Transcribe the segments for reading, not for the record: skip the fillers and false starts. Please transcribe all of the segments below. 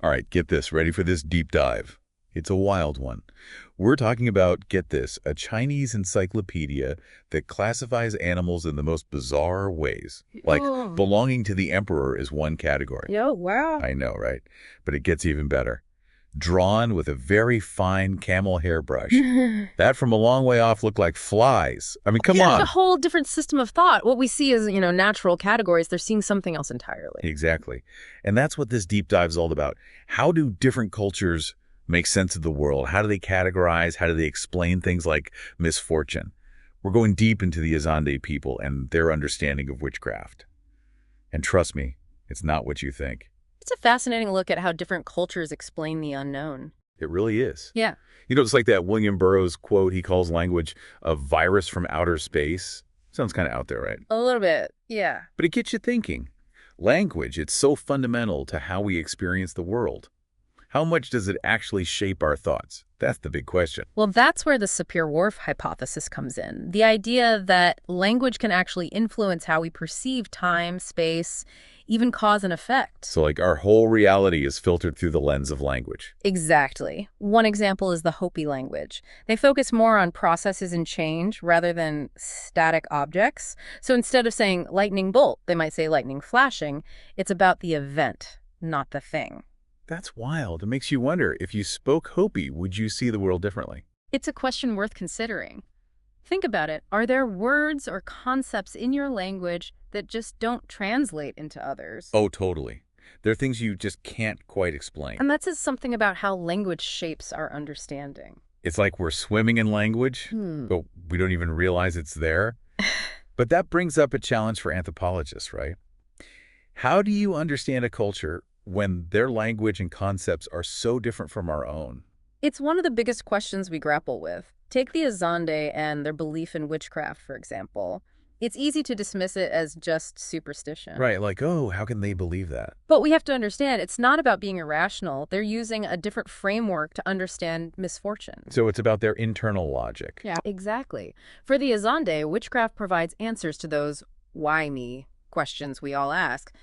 All right, get this. Ready for this deep dive? It's a wild one. We're talking about, get this, a Chinese encyclopedia that classifies animals in the most bizarre ways. Like, Oh, belonging to the emperor is one category. yo, wow. I know, right? But it gets even better. Drawn with a very fine camel hairbrush. That from a long way off looked like flies. I mean, come Yeah, a on. whole different system of thought. What we see is, natural categories. They're seeing something else entirely. Exactly. And that's what this deep dive is all about. How do different cultures make sense of the world? How do they categorize? How do they explain things like misfortune? We're going deep into the Azande people and their understanding of witchcraft. And trust me, it's not what you think. It's a fascinating look at how different cultures explain the unknown. It really is. Yeah. You know, it's like that William Burroughs quote. He calls language a virus from outer space. Sounds kind of out there, right? A little bit. Yeah. But it gets you thinking. Language, it's so fundamental to how we experience the world. How much does it actually shape our thoughts? That's the big question. Well, that's where the Sapir-Whorf hypothesis comes in. The idea that language can actually influence how we perceive time, space, even cause and effect. So, like, our whole reality is filtered through the lens of language. Exactly. One example is the Hopi language. They focus more on processes and change rather than static objects. So instead of saying lightning bolt, they might say lightning flashing. It's about the event, not the thing. That's wild. It makes you wonder, if you spoke Hopi, would you see the world differently? It's a question worth considering. Think about it. Are there words or concepts in your language that just don't translate into others? Oh, totally. There are things you just can't quite explain. And that says something about how language shapes our understanding. It's like we're swimming in language, but we don't even realize it's there. But that brings up a challenge for anthropologists, right? How do you understand a culture when their language and concepts are so different from our own? It's one of the biggest questions we grapple with. Take the Azande and their belief in witchcraft, for example. It's easy to dismiss it as just superstition. Right, like, oh, how can they believe that? But we have to understand it's not about being irrational. They're using a different framework to understand misfortune. So it's about their internal logic. Yeah, exactly. For the Azande, witchcraft provides answers to those why me questions we all ask.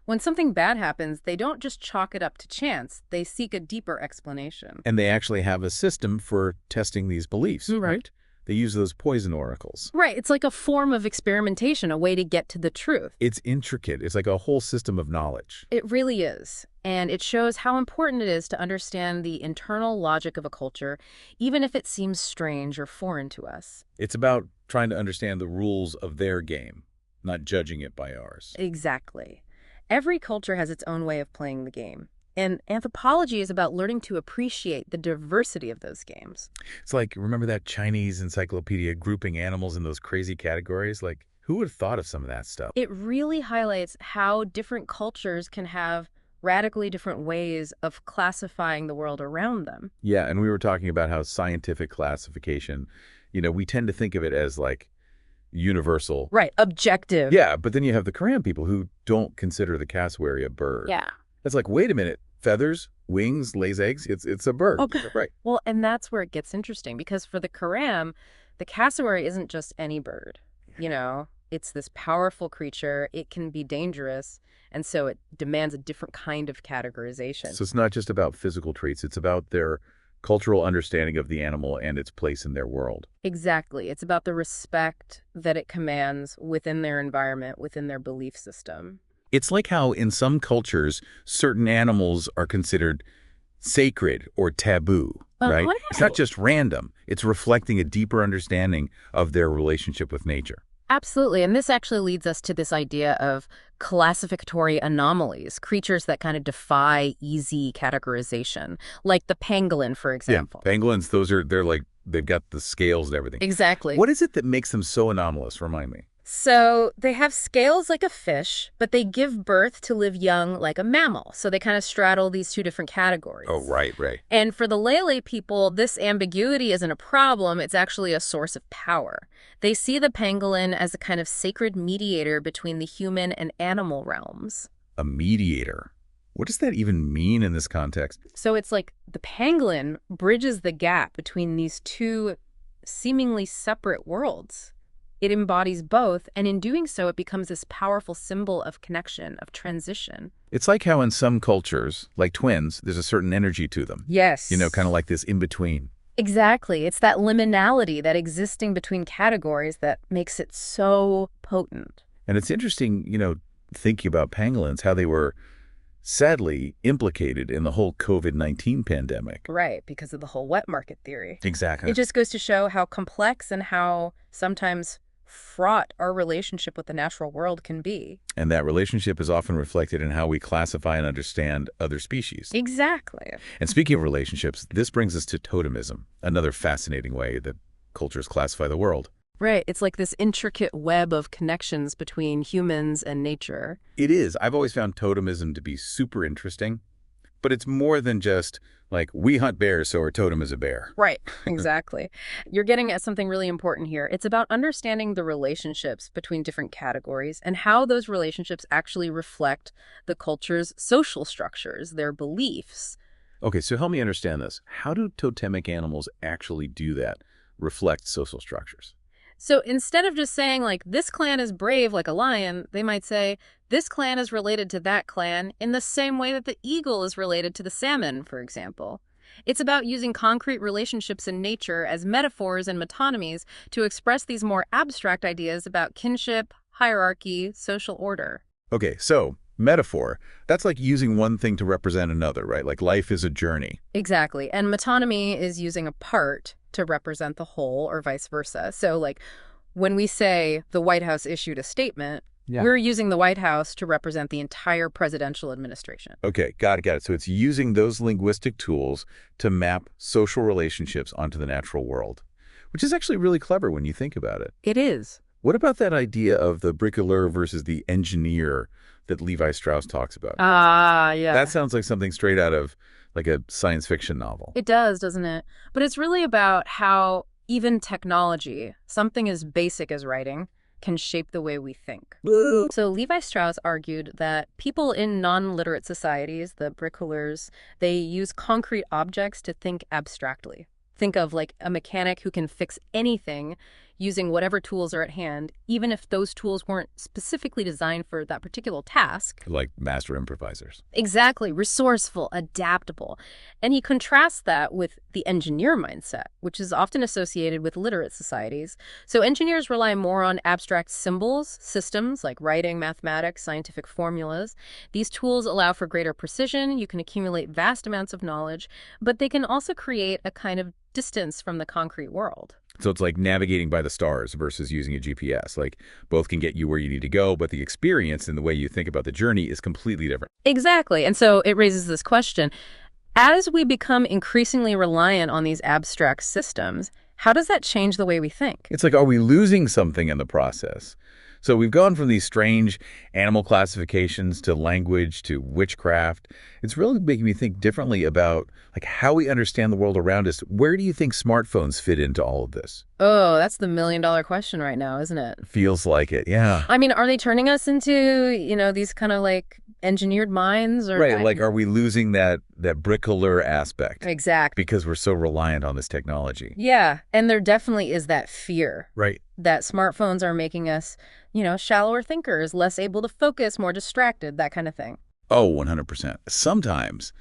When something bad happens, they don't just chalk it up to chance. They seek a deeper explanation. And they actually have a system for testing these beliefs, right? They use those poison oracles. Right. It's like a form of experimentation, a way to get to the truth. It's intricate. It's like a whole system of knowledge. It really is. And it shows how important it is to understand the internal logic of a culture, even if it seems strange or foreign to us. It's about trying to understand the rules of their game, not judging it by ours. Exactly. Every culture has its own way of playing the game. And anthropology is about learning to appreciate the diversity of those games. It's like, remember that Chinese encyclopedia grouping animals in those crazy categories? Like, who would have thought of some of that stuff? It really highlights how different cultures can have radically different ways of classifying the world around them. Yeah, and we were talking about how scientific classification, we tend to think of it as like universal. Right, objective. Yeah, but then you have the Quran people who don't consider the cassowary a bird. Yeah. It's like, wait a minute, feathers, wings, lays eggs, it's a bird. Okay. Right. Well, and that's where it gets interesting, because for the Quran, the cassowary isn't just any bird. It's this powerful creature. It can be dangerous, and so it demands a different kind of categorization. So it's not just about physical traits, it's about their cultural understanding of the animal and its place in their world. Exactly. It's about the respect that it commands within their environment, within their belief system. It's like how in some cultures, certain animals are considered sacred or taboo, right? It's not just random. It's reflecting a deeper understanding of their relationship with nature. Absolutely. And this actually leads us to this idea of classificatory anomalies, creatures that kind of defy easy categorization, like the pangolin, for example. Yeah, pangolins, they've got the scales and everything. Exactly. What is it that makes them so anomalous? Remind me. So they have scales like a fish, but they give birth to live young like a mammal. So they kind of straddle these two different categories. Oh, right. And for the Lele people, this ambiguity isn't a problem. It's actually a source of power. They see the pangolin as a kind of sacred mediator between the human and animal realms. A mediator. What does that even mean in this context? So it's like the pangolin bridges the gap between these two seemingly separate worlds. It embodies both, and in doing so, it becomes this powerful symbol of connection, of transition. It's like how in some cultures, like twins, there's a certain energy to them. Yes. Kind of like this in-between. Exactly. It's that liminality, that existing between categories that makes it so potent. And it's interesting, thinking about pangolins, how they were sadly implicated in the whole COVID-19 pandemic. Right, because of the whole wet market theory. Exactly. It just goes to show how complex and how sometimes fraught our relationship with the natural world can be. And that relationship is often reflected in how we classify and understand other species. Exactly. And speaking of relationships, this brings us to totemism, another fascinating way that cultures classify the world. Right. It's like this intricate web of connections between humans and nature. It is. I've always found totemism to be super interesting, but it's more than just like, we hunt bears, so our totem is a bear. Right. Exactly. You're getting at something really important here. It's about understanding the relationships between different categories and how those relationships actually reflect the culture's social structures, their beliefs. Okay, so help me understand this. How do totemic animals actually do that, reflect social structures? So instead of just saying, like, this clan is brave like a lion, they might say, this clan is related to that clan in the same way that the eagle is related to the salmon, for example. It's about using concrete relationships in nature as metaphors and metonymies to express these more abstract ideas about kinship, hierarchy, social order. Okay, so metaphor, that's like using one thing to represent another, right? Like life is a journey. Exactly. And metonymy is using a part to represent the whole or vice versa. So like when we say the White House issued a statement, we're using the White House to represent the entire presidential administration. Okay, got it. So it's using those linguistic tools to map social relationships onto the natural world, which is actually really clever when you think about it. It is. What about that idea of the bricoleur versus the engineer that Levi Strauss talks about? Yeah. That sounds like something straight out of like a science fiction novel. It does, doesn't it? But it's really about how even technology, something as basic as writing, can shape the way we think. So Levi Strauss argued that people in non-literate societies, the bricoleurs, they use concrete objects to think abstractly. Think of like a mechanic who can fix anything using whatever tools are at hand, even if those tools weren't specifically designed for that particular task. Like master improvisers. Exactly. Resourceful, adaptable. And he contrasts that with the engineer mindset, which is often associated with literate societies. So engineers rely more on abstract symbols, systems like writing, mathematics, scientific formulas. These tools allow for greater precision. You can accumulate vast amounts of knowledge, but they can also create a kind of distance from the concrete world. So it's like navigating by the stars versus using a GPS. Like both can get you where you need to go, but the experience and the way you think about the journey is completely different. Exactly. And so it raises this question. As we become increasingly reliant on these abstract systems, how does that change the way we think? It's like, are we losing something in the process? So we've gone from these strange animal classifications to language to witchcraft. It's really making me think differently about like how we understand the world around us. Where do you think smartphones fit into all of this? Oh, that's the million-dollar question right now, isn't it? Feels like it, yeah. I mean, are they turning us into, these kind of like engineered minds? Or Right, like are we losing that bricoleur aspect? Exactly. Because we're so reliant on this technology. Yeah, and there definitely is that fear. Right. That smartphones are making us, shallower thinkers, less able to focus, more distracted, that kind of thing. Oh, 100%. Sometimes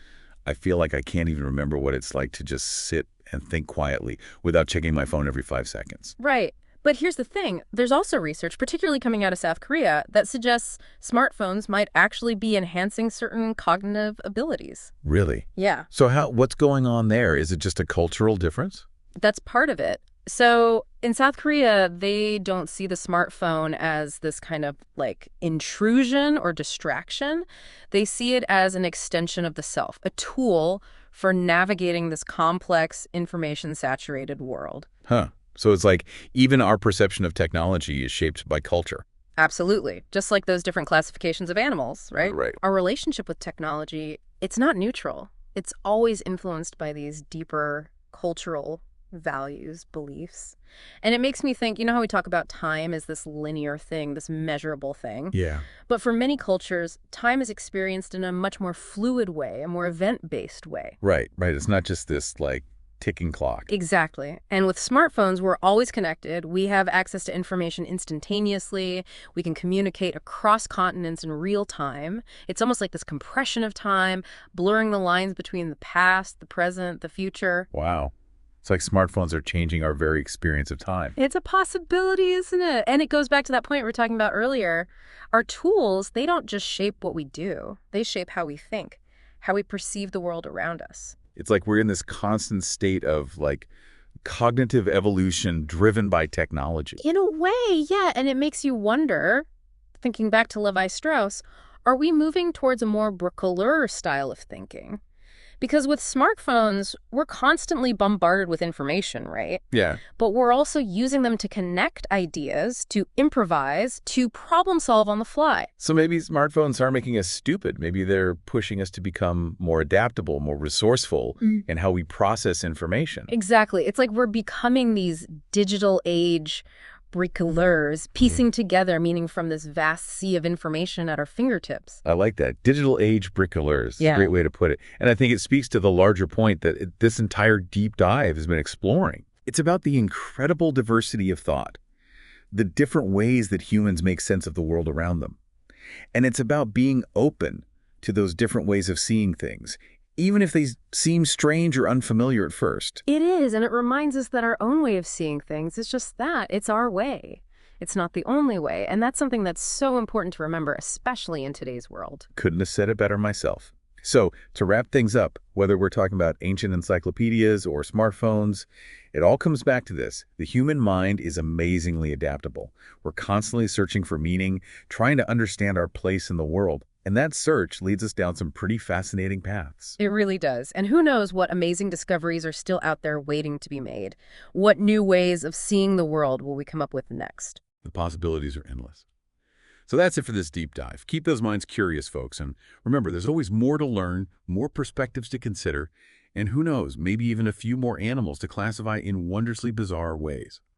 I feel like I can't even remember what it's like to just sit and think quietly without checking my phone every 5 seconds. Right. But here's the thing. There's also research, particularly coming out of South Korea, that suggests smartphones might actually be enhancing certain cognitive abilities. Really? Yeah. So what's going on there? Is it just a cultural difference? That's part of it. So in South Korea, they don't see the smartphone as this kind of like intrusion or distraction. They see it as an extension of the self, a tool for navigating this complex, information-saturated world. Huh. So it's like even our perception of technology is shaped by culture. Absolutely. Just like those different classifications of animals, right? Right. Our relationship with technology, it's not neutral. It's always influenced by these deeper cultural values, beliefs. And it makes me think, how we talk about time as this linear thing, this measurable thing. Yeah. But for many cultures, time is experienced in a much more fluid way, a more event-based way. Right. It's not just this like ticking clock. Exactly. And with smartphones, we're always connected. We have access to information instantaneously. We can communicate across continents in real time. It's almost like this compression of time, blurring the lines between the past, the present, the future. Wow. It's like smartphones are changing our very experience of time. It's a possibility, isn't it? And it goes back to that point we were talking about earlier. Our tools, they don't just shape what we do. They shape how we think, how we perceive the world around us. It's like we're in this constant state of like cognitive evolution driven by technology. In a way, yeah. And it makes you wonder, thinking back to Levi Strauss, are we moving towards a more bricoleur style of thinking? Because with smartphones, we're constantly bombarded with information, right? Yeah. But we're also using them to connect ideas, to improvise, to problem solve on the fly. So maybe smartphones aren't making us stupid. Maybe they're pushing us to become more adaptable, more resourceful in how we process information. Exactly. It's like we're becoming these digital age bricoleurs, piecing together meaning from this vast sea of information at our fingertips. I like that. Digital age bricoleurs. Yeah. Great way to put it. And I think it speaks to the larger point that this entire deep dive has been exploring. It's about the incredible diversity of thought, the different ways that humans make sense of the world around them. And it's about being open to those different ways of seeing things, even if they seem strange or unfamiliar at first. It is, and it reminds us that our own way of seeing things is just that. It's our way. It's not the only way, and that's something that's so important to remember, especially in today's world. Couldn't have said it better myself. So, to wrap things up, whether we're talking about ancient encyclopedias or smartphones, it all comes back to this. The human mind is amazingly adaptable. We're constantly searching for meaning, trying to understand our place in the world. And that search leads us down some pretty fascinating paths. It really does. And who knows what amazing discoveries are still out there waiting to be made? What new ways of seeing the world will we come up with next? The possibilities are endless. So that's it for this deep dive. Keep those minds curious, folks. And remember, there's always more to learn, more perspectives to consider, and who knows, maybe even a few more animals to classify in wondrously bizarre ways.